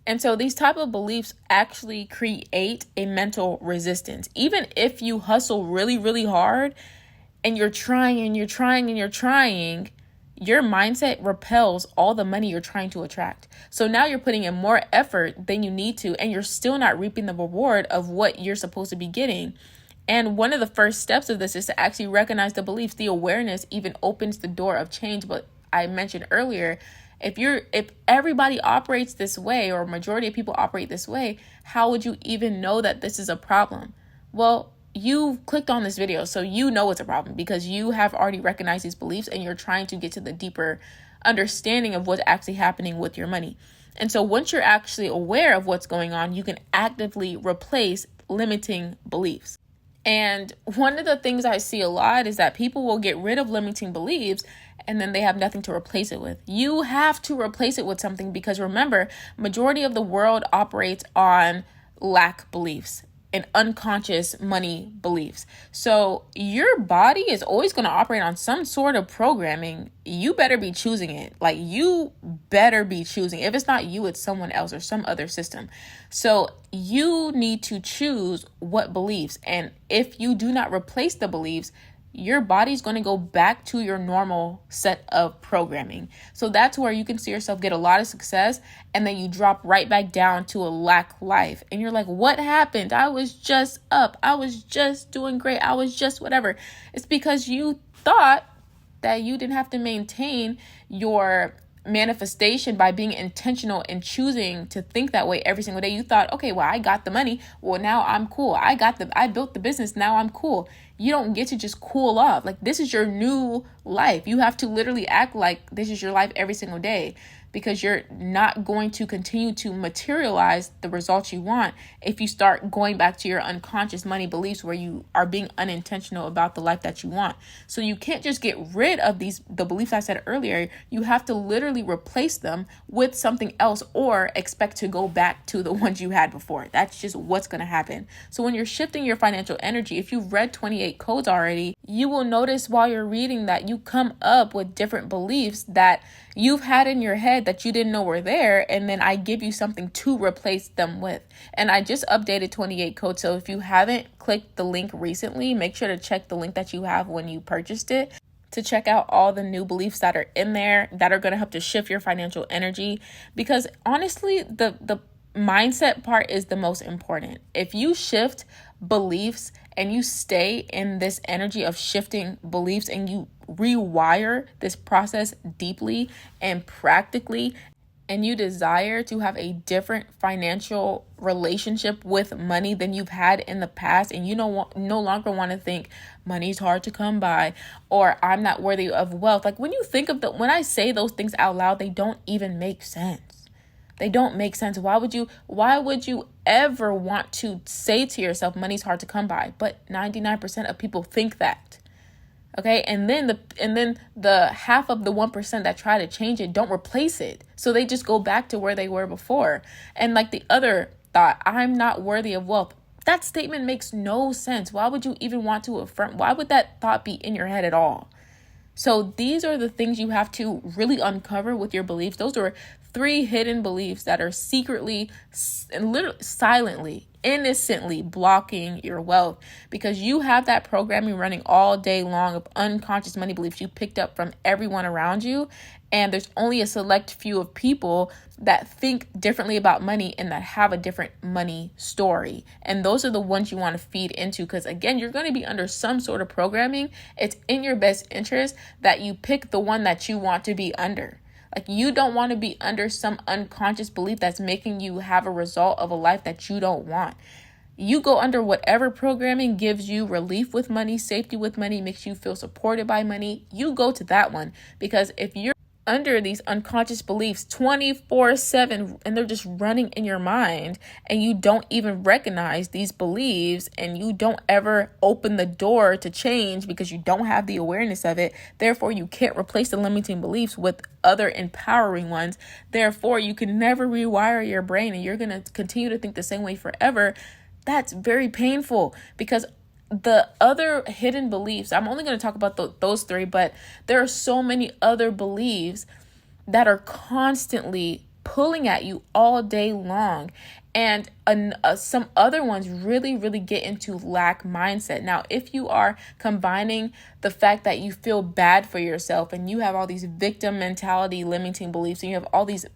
And so these type of beliefs actually create a mental resistance. Even if you hustle really, really hard and you're trying and you're trying and you're trying, your mindset repels all the money you're trying to attract. So now you're putting in more effort than you need to, and you're still not reaping the reward of what you're supposed to be getting. And one of the first steps of this is to actually recognize the beliefs. The awareness even opens the door of change. But I mentioned earlier, if everybody operates this way, or a majority of people operate this way, how would you even know that this is a problem? Well, you clicked on this video, so you know it's a problem because you have already recognized these beliefs and you're trying to get to the deeper understanding of what's actually happening with your money. And so once you're actually aware of what's going on, you can actively replace limiting beliefs. And one of the things I see a lot is that people will get rid of limiting beliefs and then they have nothing to replace it with. You have to replace it with something because remember, majority of the world operates on lack beliefs and unconscious money beliefs. So your body is always going to operate on some sort of programming. You better be choosing it. Like you better be choosing. If it's not you, it's someone else or some other system. So you need to choose what beliefs. And if you do not replace the beliefs, your body's going to go back to your normal set of programming. So that's where you can see yourself get a lot of success and then you drop right back down to a lack life. And you're like, what happened? I was just up. I was just doing great. I was just whatever. It's because you thought that you didn't have to maintain your manifestation by being intentional and choosing to think that way every single day. You thought, okay, well, I got the money. Well, now I'm cool. I built the business. Now I'm cool. You don't get to just cool off. Like this is your new life. You have to literally act like this is your life every single day because you're not going to continue to materialize the results you want if you start going back to your unconscious money beliefs where you are being unintentional about the life that you want. So you can't just get rid of the beliefs I said earlier. You have to literally replace them with something else or expect to go back to the ones you had before. That's just what's going to happen. So when you're shifting your financial energy, if you've read 28 codes already, you will notice while you're reading that you come up with different beliefs that you've had in your head that you didn't know were there, and then I give you something to replace them with. And I just updated 28 codes, so if you haven't clicked the link recently, make sure to check the link that you have when you purchased it to check out all the new beliefs that are in there that are going to help to shift your financial energy. Because honestly, the mindset part is the most important. If you shift beliefs and you stay in this energy of shifting beliefs and you rewire this process deeply and practically, and you desire to have a different financial relationship with money than you've had in the past, and you no longer want to think money's hard to come by or I'm not worthy of wealth. Like when you think of when I say those things out loud, they don't even make sense. They don't make sense. Why would you ever want to say to yourself, money's hard to come by? But 99% of people think that. Okay. And then the half of the 1% that try to change it don't replace it. So they just go back to where they were before. And like the other thought, I'm not worthy of wealth. That statement makes no sense. Why would you even want to affirm? Why would that thought be in your head at all? So these are the things you have to really uncover with your beliefs. Those are 3 hidden beliefs that are secretly and literally silently, innocently blocking your wealth because you have that programming running all day long of unconscious money beliefs you picked up from everyone around you. And there's only a select few of people that think differently about money and that have a different money story. And those are the ones you want to feed into because, again, you're going to be under some sort of programming. It's in your best interest that you pick the one that you want to be under. Like you don't want to be under some unconscious belief that's making you have a result of a life that you don't want. You go under whatever programming gives you relief with money, safety with money, makes you feel supported by money. You go to that one because if you're under these unconscious beliefs 24/7 and they're just running in your mind and you don't even recognize these beliefs and you don't ever open the door to change because you don't have the awareness of it, therefore you can't replace the limiting beliefs with other empowering ones. Therefore you can never rewire your brain and you're going to continue to think the same way forever. That's very painful because the other hidden beliefs, I'm only going to talk about those 3, but there are so many other beliefs that are constantly pulling at you all day long. And some other ones really, really get into lack mindset. Now, if you are combining the fact that you feel bad for yourself and you have all these victim mentality limiting beliefs, and you have all these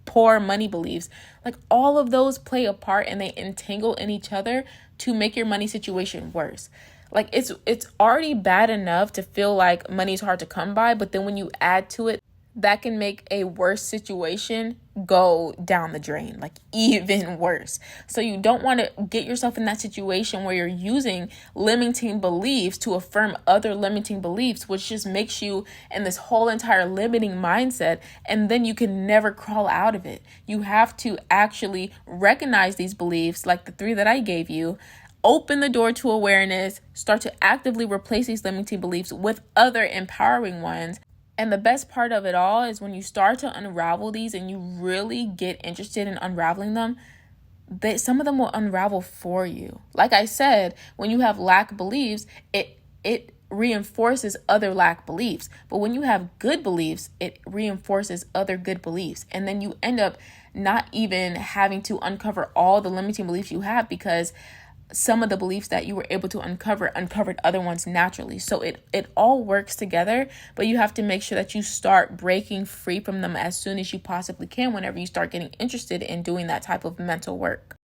poor money beliefs, like all of those play a part and they entangle in each other to make your money situation worse. Like it's already bad enough to feel like money's hard to come by, but then when you add to it, that can make a worse situation go down the drain, like even worse. So you don't want to get yourself in that situation where you're using limiting beliefs to affirm other limiting beliefs, which just makes you in this whole entire limiting mindset, and then you can never crawl out of it. You have to actually recognize these beliefs, like the 3 that I gave you, open the door to awareness, start to actively replace these limiting beliefs with other empowering ones. And the best part of it all is when you start to unravel these and you really get interested in unraveling them, some of them will unravel for you. Like I said, when you have lack beliefs, it reinforces other lack beliefs. But when you have good beliefs, it reinforces other good beliefs. And then you end up not even having to uncover all the limiting beliefs you have, because some of the beliefs that you were able to uncovered other ones naturally. So it all works together, but you have to make sure that you start breaking free from them as soon as you possibly can whenever you start getting interested in doing that type of mental work.